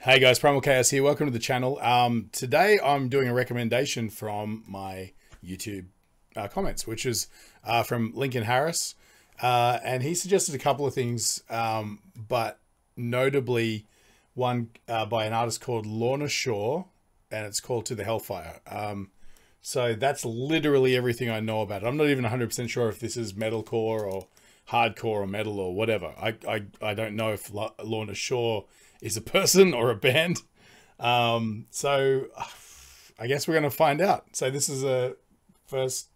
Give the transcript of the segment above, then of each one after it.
Hey guys, Primal Chaos here. Welcome to the channel. Today I'm doing a recommendation from my YouTube comments, which is from Lincoln Harris. And he suggested a couple of things, but notably one by an artist called Lorna, and it's called To the Hellfire. So that's literally everything I know about it. I'm not even 100% sure if this is metalcore or hardcore or metal or whatever. I don't know if Lorna is a person or a band. So I guess we're going to find out. So this is a first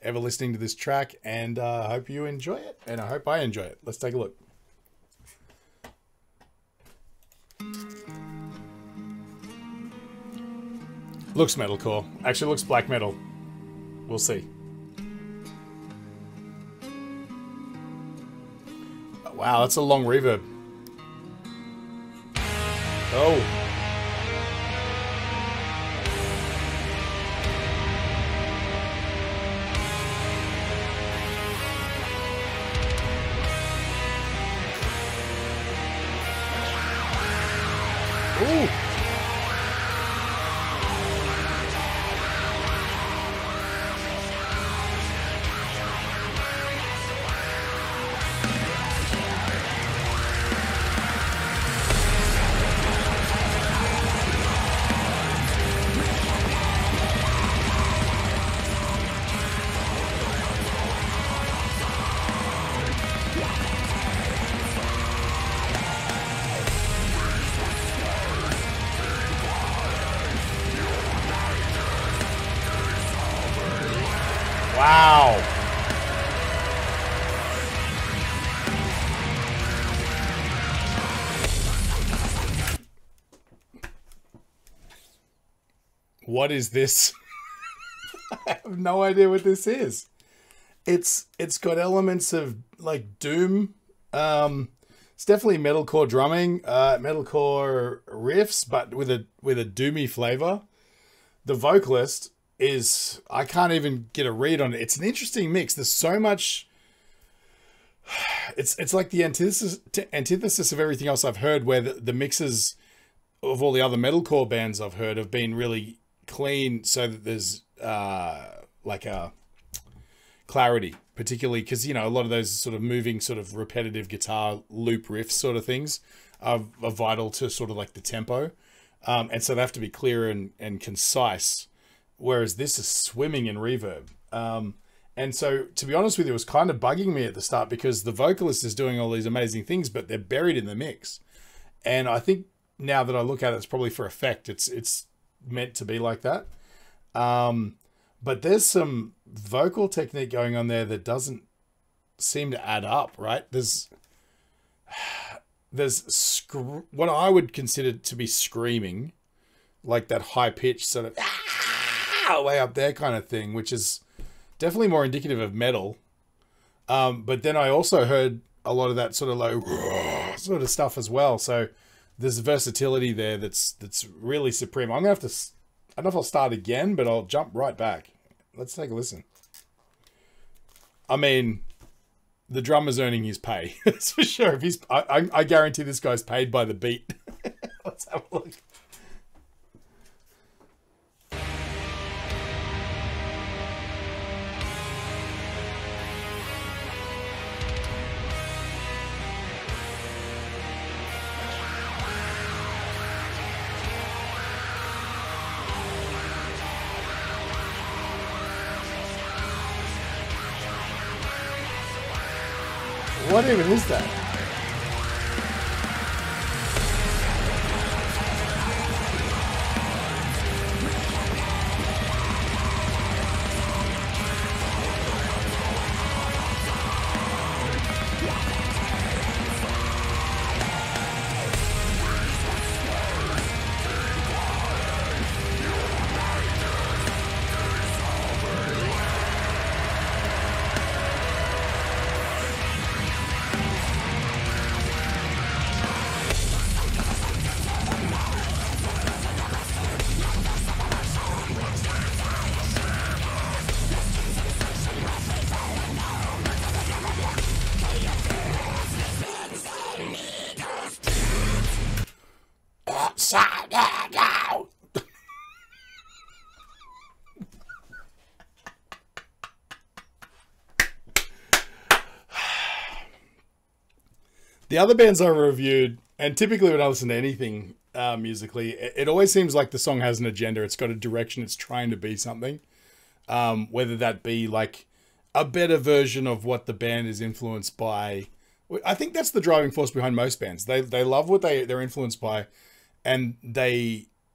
ever listening to this track, and I hope you enjoy it, and I hope I enjoy it. Let's take a look. Looks metalcore. Actually looks black metal. We'll see. Wow, that's a long reverb. Oh. Ooh. Wow. What is this? I have no idea what this is. It's got elements of like doom. It's definitely metalcore drumming, metalcore riffs, but with a doomy flavor. The vocalist is, I can't even get a read on it. It's an interesting mix. There's so much. It's like the antithesis of everything else I've heard, where the mixes of all the other metalcore bands I've heard have been really clean, so that there's like a clarity, particularly because, you know, a lot of those sort of moving, sort of repetitive guitar loop riffs sort of things are vital to sort of like the tempo, and so they have to be clear and concise. Whereas this is swimming in reverb. And so, to be honest with you, it was kind of bugging me at the start because the vocalist is doing all these amazing things, but they're buried in the mix. And I think now that I look at it, it's probably for effect. It's meant to be like that. But there's some vocal technique going on there that doesn't seem to add up, right? There's what I would consider to be screaming, like that high-pitched sort of way up there kind of thing, which is definitely more indicative of metal. But then I also heard a lot of that sort of low sort of stuff as well. So there's versatility there that's really supreme. I'm gonna have to, I don't know if I'll start again, but I'll jump right back. Let's take a listen. I mean, the drummer's earning his pay. That's for sure. If he's, I guarantee this guy's paid by the beat. Let's have a look. What even is that? The other bands I reviewed, and typically when I listen to anything musically, it always seems like the song has an agenda. It's got a direction. It's trying to be something. Whether that be like a better version of what the band is influenced by. I think that's the driving force behind most bands. They love what they're influenced by, and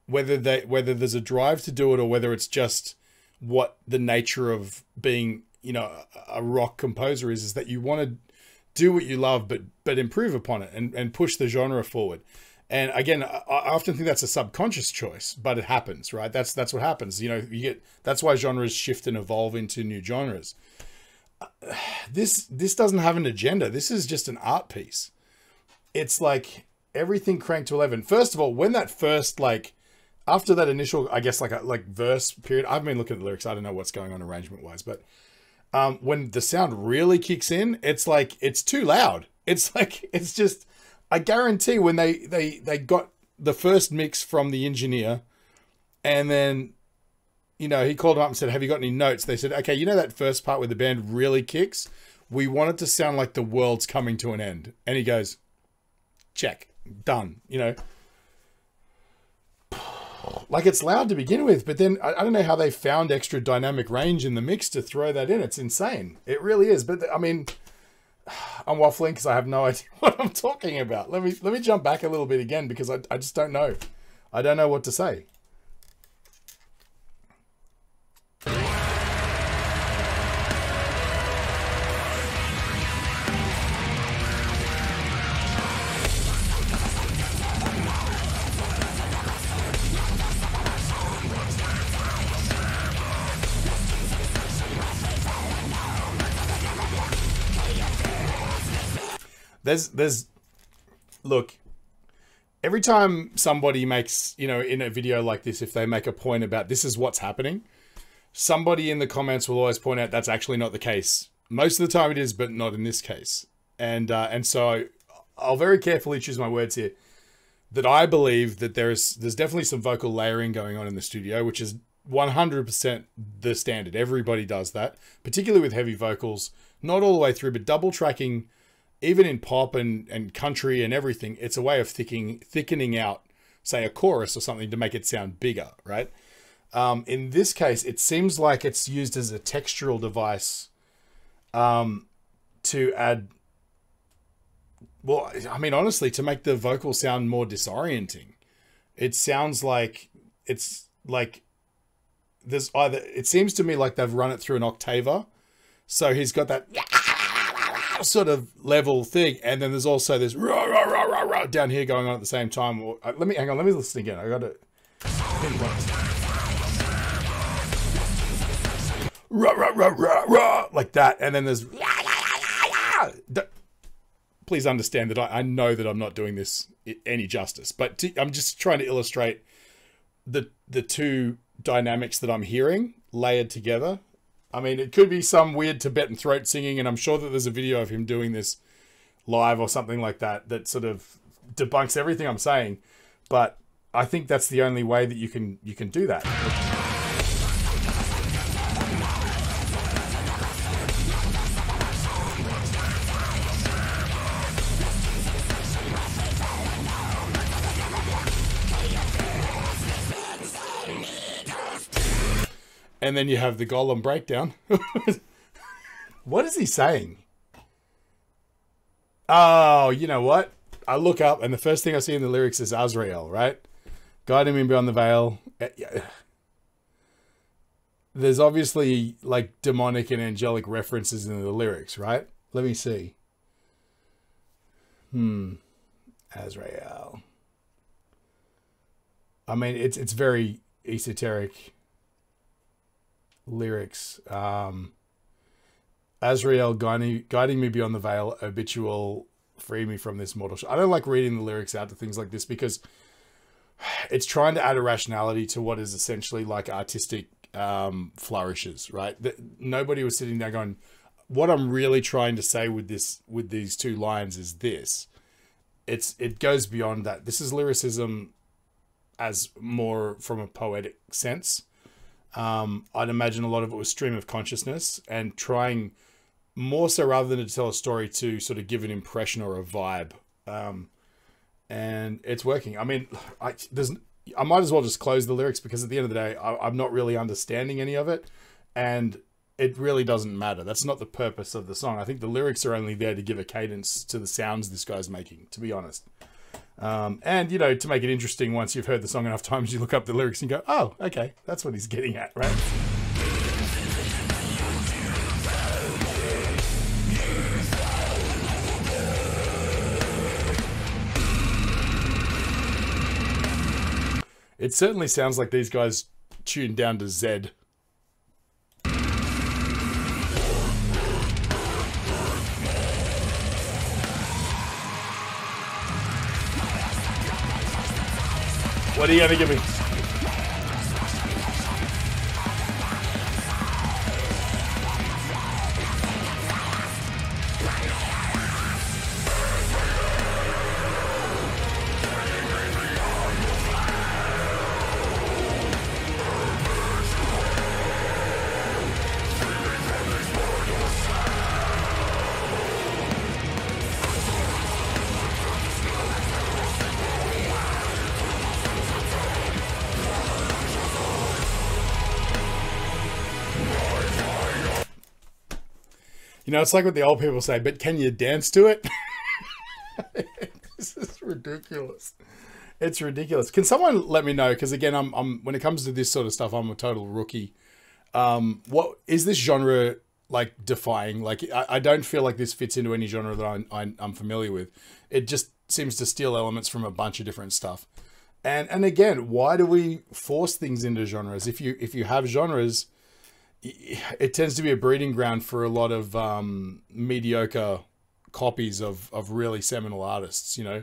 whether there's a drive to do it or whether it's just what the nature of being, you know, a rock composer is that you want to do what you love, but improve upon it and push the genre forward. And again, I often think that's a subconscious choice, but it happens, right? That's what happens. You know, that's why genres shift and evolve into new genres. This doesn't have an agenda. This is just an art piece. It's like everything cranked to 11. First of all, when that first, like, after that initial, I guess, like verse period, I've been looking at the lyrics. I don't know what's going on arrangement wise, but when the sound really kicks in, it's like, it's too loud. It's like, it's just, I guarantee when they got the first mix from the engineer, and then, you know, he called him up and said, have you got any notes? They said, okay, you know that first part where the band really kicks? We want it to sound like the world's coming to an end. And he goes, check, done, you know. Like, it's loud to begin with, but then I don't know how they found extra dynamic range in the mix to throw that in. It's insane. It really is. But I mean, I'm waffling because I have no idea what I'm talking about. Let me jump back a little bit again, because I just don't know. I don't know what to say. Look, every time somebody makes, you know, in a video like this, if they make a point about this is what's happening, somebody in the comments will always point out that's actually not the case. Most of the time it is, but not in this case. And so I'll very carefully choose my words here, that I believe that there's definitely some vocal layering going on in the studio, which is 100% the standard. Everybody does that, particularly with heavy vocals, not all the way through, but double tracking. Even in pop and country and everything, it's a way of thickening out, say, a chorus or something to make it sound bigger, right? In this case, it seems like it's used as a textural device to add, well, I mean, honestly, to make the vocal sound more disorienting. It sounds like it's like there's either, it seems to me like they've run it through an octaver. So he's got that sort of level thing, and then there's also this rah, rah, rah, rah, rah, down here going on at the same time. Let me listen again. I got to rah, rah, rah, rah, rah, like that, and then there's please understand that I know that I'm not doing this any justice, but I'm just trying to illustrate the two dynamics that I'm hearing layered together. I mean, it could be some weird Tibetan throat singing, and I'm sure that there's a video of him doing this live or something like that that sort of debunks everything I'm saying. But I think that's the only way that you can do that. And then you have the Golem breakdown. What is he saying? Oh, you know what? I look up and the first thing I see in the lyrics is Azrael, right? Guiding me beyond the veil. There's obviously like demonic and angelic references in the lyrics, right? Let me see. Azrael. I mean, it's very esoteric lyrics. Azrael guiding me beyond the veil, habitual, free me from this mortal. I don't like reading the lyrics out to things like this because it's trying to add a rationality to what is essentially like artistic flourishes, right? Nobody was sitting there going, what I'm really trying to say with these two lines is this. It goes beyond that. This is lyricism as more from a poetic sense. I'd imagine a lot of it was stream of consciousness and trying more so rather than to tell a story to sort of give an impression or a vibe. And it's working. I mean, I might as well just close the lyrics because at the end of the day, I'm not really understanding any of it. And it really doesn't matter. That's not the purpose of the song. I think the lyrics are only there to give a cadence to the sounds this guy's making, to be honest. And, you know, to make it interesting, once you've heard the song enough times, you look up the lyrics and go, oh, okay, that's what he's getting at, right? It certainly sounds like these guys tuned down to Z. What are you going to give me? You know, it's like what the old people say, but can you dance to it? This is ridiculous. It's ridiculous. Can someone let me know? Because again, I'm when it comes to this sort of stuff, I'm a total rookie. What is this genre like defying? Like, I don't feel like this fits into any genre that I'm familiar with. It just seems to steal elements from a bunch of different stuff. And again, why do we force things into genres? If you have genres, it tends to be a breeding ground for a lot of mediocre copies of really seminal artists, you know.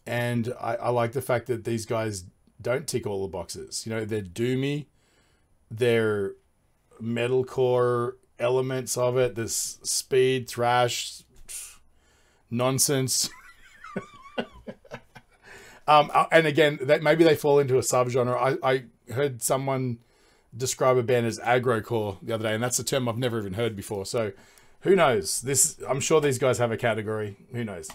And I like the fact that these guys don't tick all the boxes. You know, they're doomy, they're metalcore elements of it, this speed, thrash, nonsense. And again, that maybe they fall into a subgenre. I heard someone describe a band as aggro-core the other day, and that's a term I've never even heard before. So who knows? I'm sure these guys have a category. Who knows?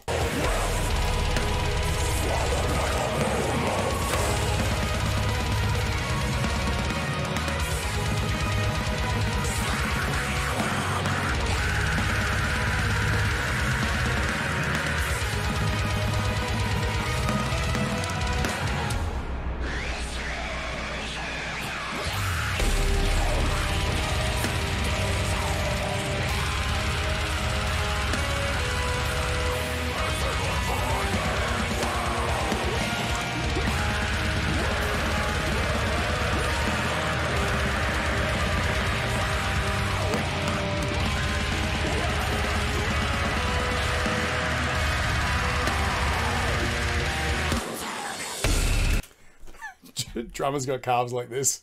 Drummer's got calves like this.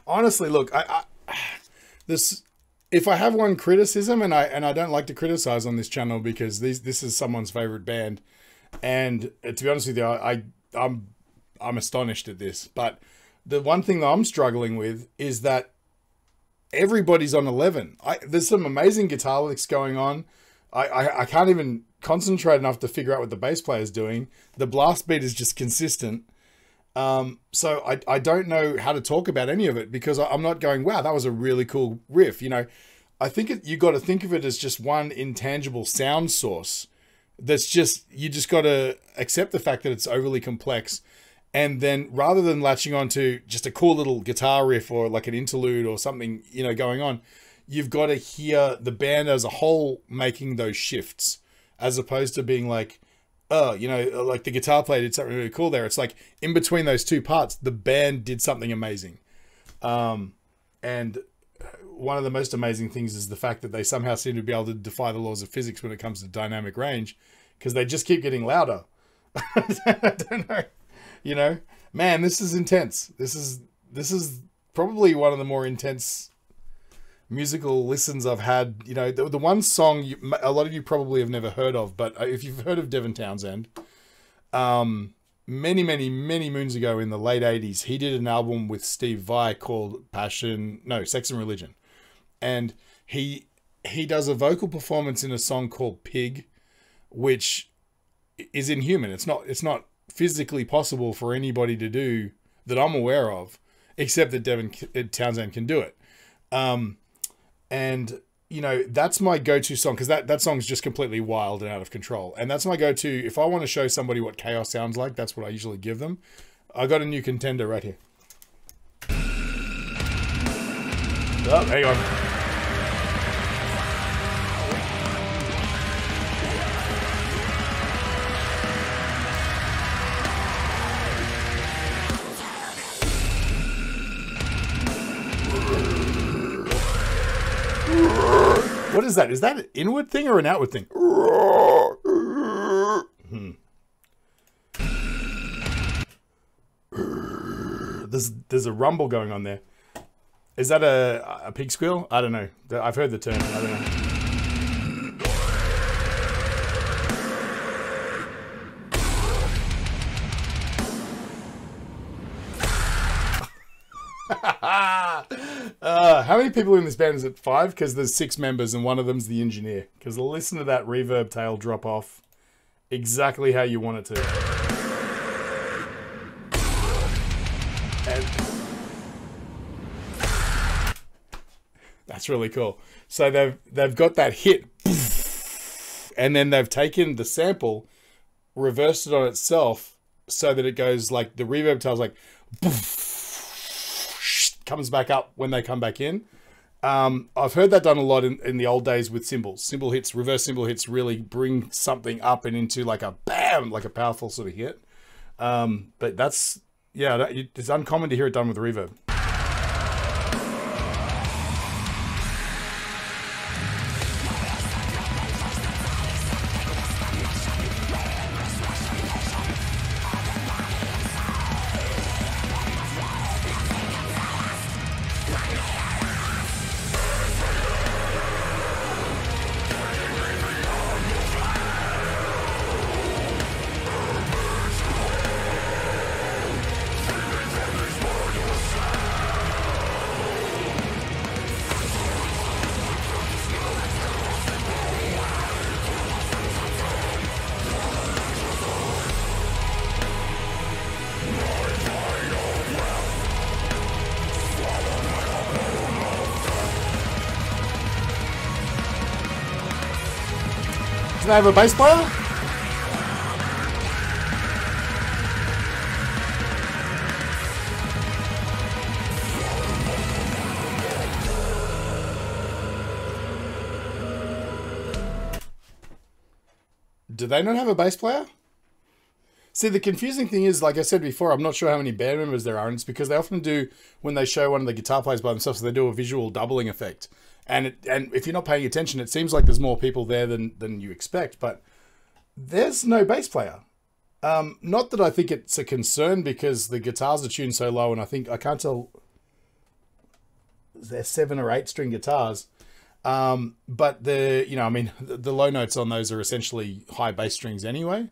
Honestly, look, if I have one criticism, and I don't like to criticize on this channel because this is someone's favorite band, and to be honest with you, I'm astonished at this. But the one thing that I'm struggling with is that everybody's on 11. There's some amazing guitar licks going on. I can't even concentrate enough to figure out what the bass player is doing. The blast beat is just consistent. So I don't know how to talk about any of it because I'm not going, wow, that was a really cool riff. You know, I think you got to think of it as just one intangible sound source. That's just, you just got to accept the fact that it's overly complex. And then rather than latching onto just a cool little guitar riff or like an interlude or something, you know, going on, you've got to hear the band as a whole making those shifts as opposed to being like, oh, you know, like the guitar player did something really cool there. It's like in between those two parts, the band did something amazing. And one of the most amazing things is the fact that they somehow seem to be able to defy the laws of physics when it comes to dynamic range because they just keep getting louder. I don't know. You know, man, this is intense. This is probably one of the more intense musical listens I've had. You know, the one song a lot of you probably have never heard of, but if you've heard of Devin Townsend, Many, many, many moons ago in the late 80s, he did an album with Steve Vai called Sex and Religion. And he does a vocal performance in a song called Pig, which is inhuman. It's not physically possible for anybody to do that I'm aware of, except that Devin Townsend can do it. And you know, that's my go-to song, because that song's just completely wild and out of control. And that's my go-to. If I want to show somebody what chaos sounds like, that's what I usually give them. I got a new contender right here. Oh, hang on. What is that? Is that an inward thing or an outward thing? There's a rumble going on there. Is that a pig squeal? I don't know. I've heard the term. I don't know. How many people in this band is it? 5? Because there's 6 members and one of them's the engineer. Because listen to that reverb tail drop off exactly how you want it to. And that's really cool. So they've got that hit, and then they've taken the sample, reversed it on itself, so that it goes like the reverb tail's like comes back up when they come back in. I've heard that done a lot in the old days with cymbals. Cymbal hits, reverse cymbal hits really bring something up and into like a bam, like a powerful sort of hit. But that's, yeah, it's uncommon to hear it done with reverb. Do they have a bass player? Do they not have a bass player? See, the confusing thing is, like I said before, I'm not sure how many band members there are, and it's because they often do, when they show one of the guitar players by themselves, so they do a visual doubling effect. And if you're not paying attention, it seems like there's more people there than you expect, but there's no bass player. Not that I think it's a concern, because the guitars are tuned so low, and I can't tell, they're 7 or 8 string guitars. But the low notes on those are essentially high bass strings anyway.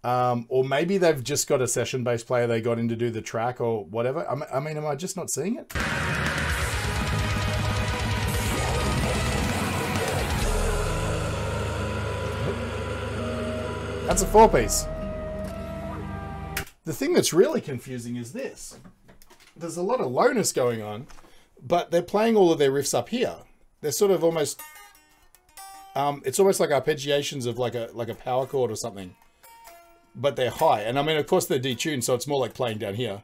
Or maybe they've just got a session bass player they got in to do the track or whatever. I mean, am I just not seeing it? That's a 4-piece. The thing that's really confusing is this. There's a lot of lowness going on, but they're playing all of their riffs up here. They're sort of almost, it's almost like arpeggiations of like a power chord or something, but they're high. And I mean, of course they're detuned, so it's more like playing down here,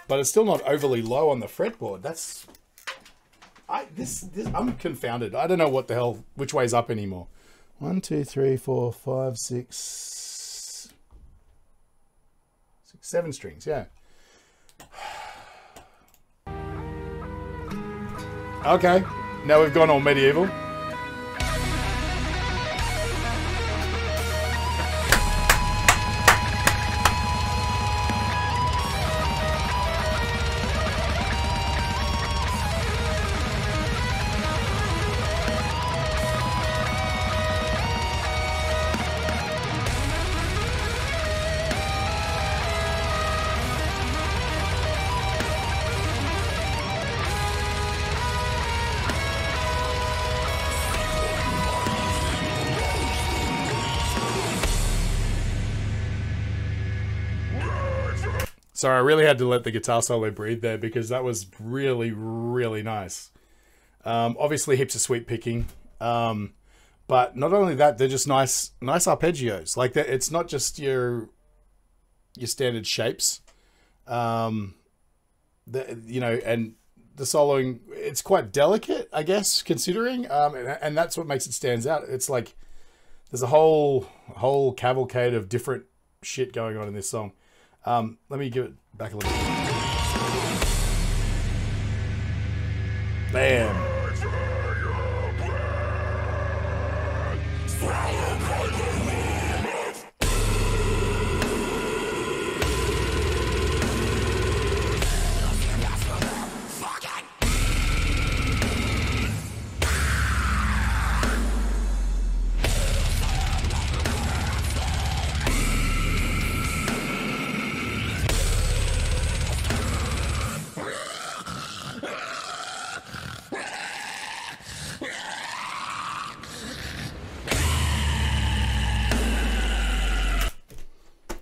but it's still not overly low on the fretboard. That's, I'm confounded. I don't know what the hell, which way's up anymore. 1, 2, 3, 4, 5, 6, 7 strings, yeah. Okay, now we've gone all medieval. Sorry, I really had to let the guitar solo breathe there because that was really, really nice. Obviously, heaps of sweep picking. But not only that, they're just nice arpeggios. Like that, it's not just your standard shapes. And the soloing, it's quite delicate, I guess, considering, and that's what makes it stands out. It's like there's a whole cavalcade of different shit going on in this song. Let me give it back a little bit. Bam.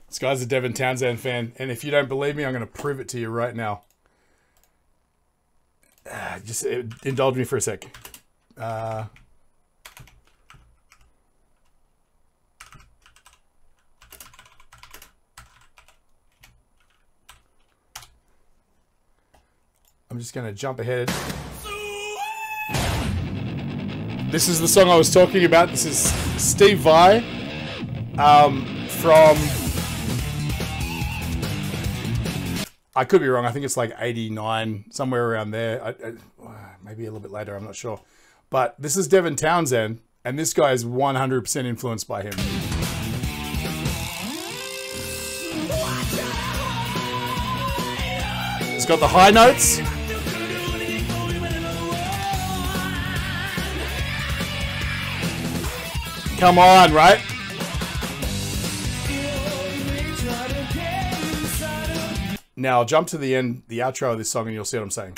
This guy's a Devin Townsend fan, and if you don't believe me, I'm going to prove it to you right now. Just indulge me for a sec. I'm just going to jump ahead. This is the song I was talking about. This is Steve Vai from... I could be wrong. I think it's like 89, somewhere around there. Maybe a little bit later. I'm not sure. But this is Devin Townsend, and this guy is 100% influenced by him. It's got the high notes. Come on, right? Now I'll jump to the end, the outro of this song, and you'll see what I'm saying.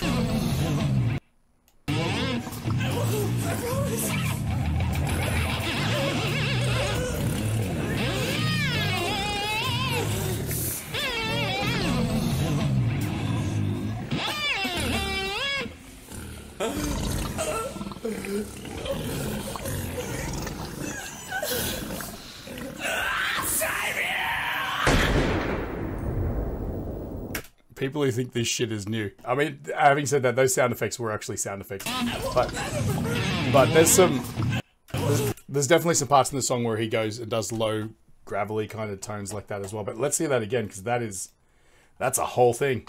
People who think this shit is new. I mean, having said that, those sound effects were actually sound effects. But there's definitely some parts in the song where he goes and does low, gravelly kind of tones like that as well. But let's hear that again, because that's a whole thing.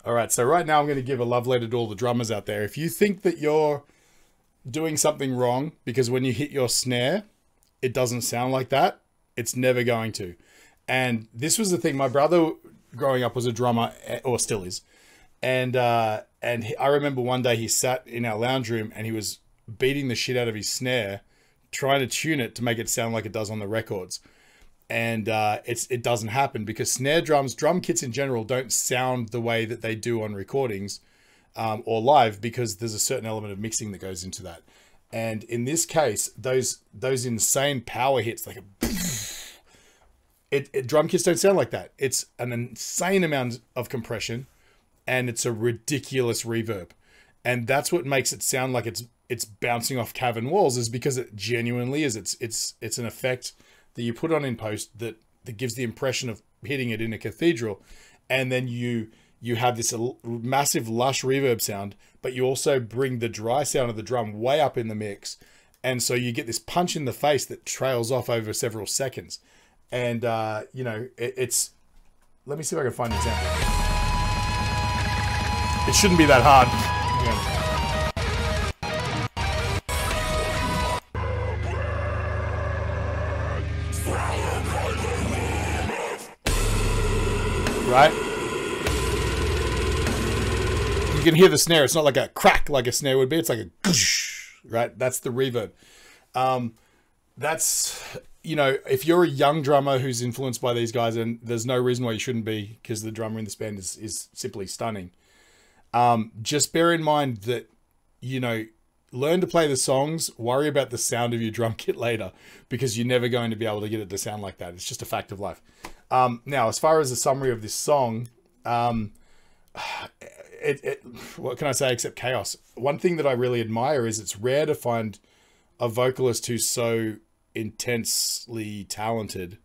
All right, so right now I'm going to give a love letter to all the drummers out there. If you think that you're doing something wrong because when you hit your snare, it doesn't sound like that, it's never going to. And this was the thing. My brother growing up was a drummer, or still is. And I remember one day he sat in our lounge room and he was beating the shit out of his snare, trying to tune it to make it sound like it does on the records. And it doesn't happen because snare drums, drum kits in general, don't sound the way that they do on recordings or live, because there's a certain element of mixing that goes into that. And in this case, those insane power hits, like drum kits don't sound like that. It's an insane amount of compression, and it's a ridiculous reverb, and that's what makes it sound like it's bouncing off cavern walls, is because it genuinely is. It's an effect that you put on in post that gives the impression of hitting it in a cathedral. And then you have this massive lush reverb sound, but you also bring the dry sound of the drum way up in the mix. And so you get this punch in the face that trails off over several seconds. And, you know, it's... Let me see if I can find an example. It shouldn't be that hard. Yeah. Right? You can hear the snare. It's not like a crack like a snare would be. It's like a goosh, right? That's the reverb. That's, you know, if you're a young drummer who's influenced by these guys, and there's no reason why you shouldn't be, because the drummer in this band is simply stunning. Just bear in mind that, you know, learn to play the songs, worry about the sound of your drum kit later, because you're never going to be able to get it to sound like that. It's just a fact of life. Now, as far as a summary of this song, what can I say except chaos? One thing that I really admire is it's rare to find a vocalist who's so intensely talented,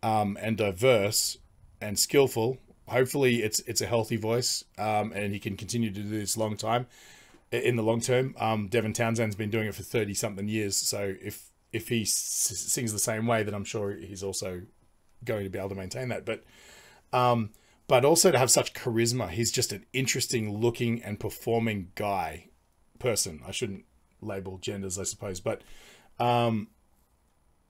and diverse and skillful. Hopefully it's a healthy voice, and he can continue to do this in the long term. Devin Townsend's been doing it for 30 something years. So if he sings the same way, then I'm sure he's also going to be able to maintain that. But also to have such charisma. He's just an interesting looking and performing person. I shouldn't label genders, I suppose, but,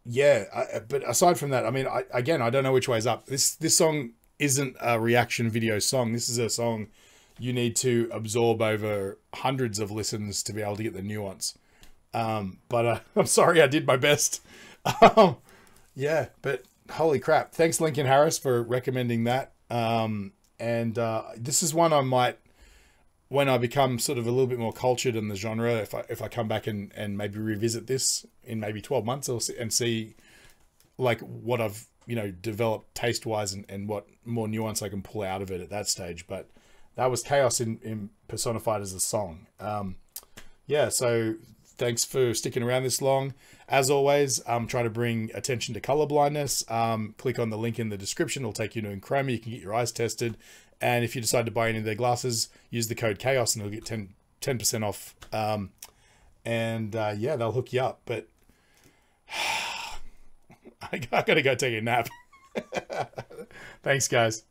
yeah. But aside from that, I mean, I don't know which way's up. This song isn't a reaction video song. This is a song you need to absorb over hundreds of listens to be able to get the nuance. But I'm sorry, I did my best. Yeah, but holy crap. Thanks, Lincoln Harris, for recommending that. This is one I might, when I become sort of a little bit more cultured in the genre, if I come back and maybe revisit this in maybe 12 months and see like what I've, you know, developed taste wise and what more nuance I can pull out of it at that stage. But that was chaos in personified as a song. Yeah. So thanks for sticking around this long. As always, try to bring attention to color blindness. Click on the link in the description. It'll take you to Enchroma. You can get your eyes tested. And if you decide to buy any of their glasses, use the code chaos and it'll get 10% off. Yeah, they'll hook you up. But I gotta go take a nap. Thanks, guys.